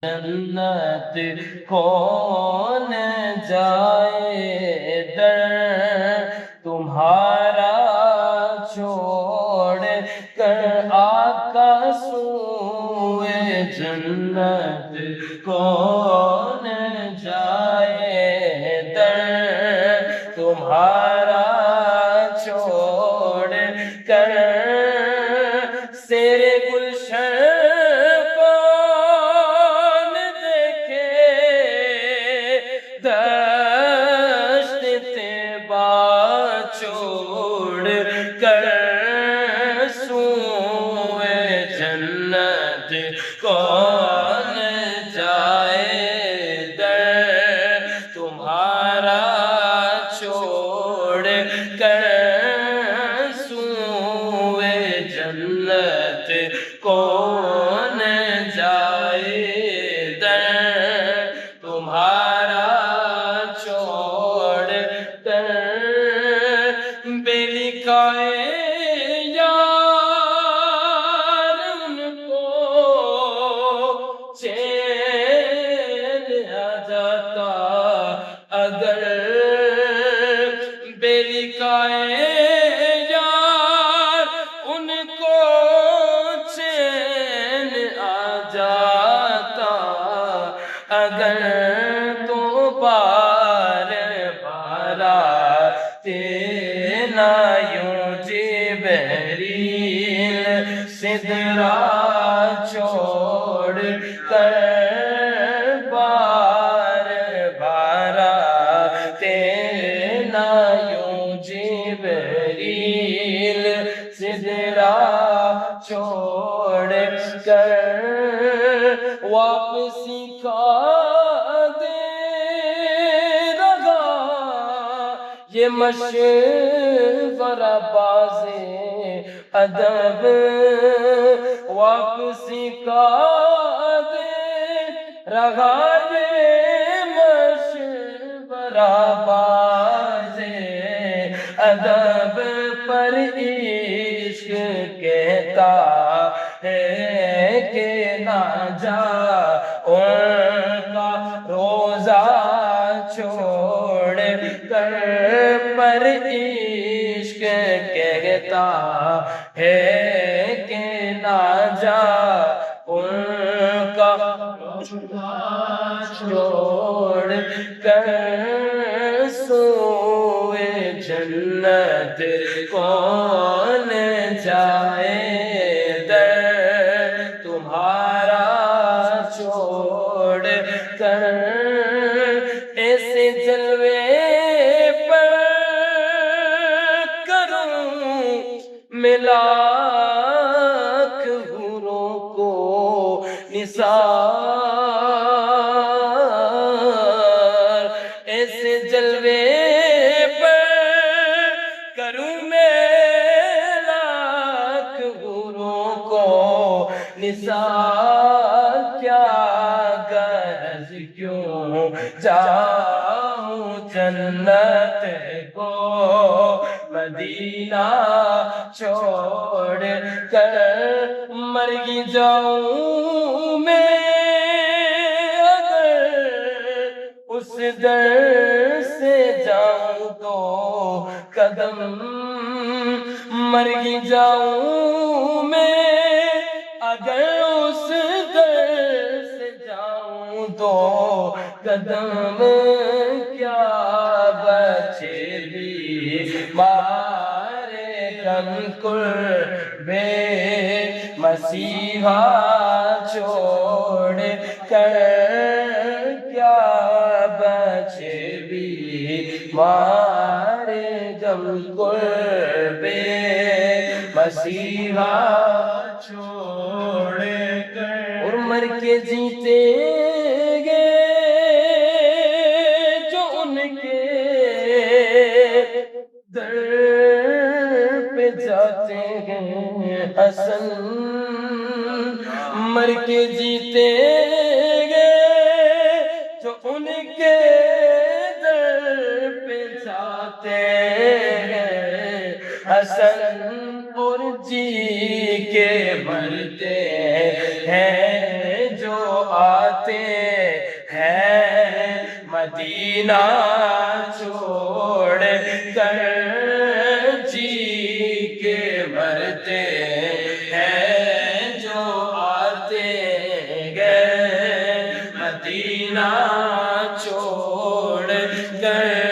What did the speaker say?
جنت کون جائے در تمہارا چھوڑ کر آقا سوئے جنت کون جائے در تمہارا چھوڑ کر سیر گلشن دشت طیبہ چھوڑ کر سوئے جنت کون جائے در تمہارا چھوڑ کر سوئے جنت کون جائے در تمہارا اگر بے لکھائے یار ان کو چین آ جاتا اگر تو بار بارات نہ یوں جبریل سدرا چھوڑ کر سدرا چھوڑ کر واپسی کا دے رہا یہ مشورہ باز ادب واپسی کا دے رہا یہ مشورہ باز ادب پر عشق کہتا ہے کہ نہ جا ان کا روزہ چھوڑ کر پر عشق کہتا ہے کہ نہ جا ان کا روزہ چھوڑ کر سوئے جنت کون جائے در تمہارا چھوڑ کر ایسے جلوے پر کروں ملاک حوروں کو نثار ایسے جلوے نثار کیا غرض کیوں جاؤں جنت کو مدینہ چھوڑ کر مر ہی جاؤں میں اگر اس در سے جاؤں تو قدم مر ہی جاؤں میں اگر اس در سے جاؤں تو قدم کیا بچے بھی مارے غم قربے مسیحا چھوڑ کر کیا بچے بھی مارے غم قربے مسیحا چھوڑ کر اور مر کے جیتے گے جو ان کے در پہ جاتے ہیں حسن مر کے جیتے گے جو ان کے در پہ جاتے ہیں حسن اور جی کے مرتے ہیں جو آتے آتے ہیں مدینہ چھوڑ کر جی کے مرتے ہیں جو آتے گئے مدینہ چھوڑ کر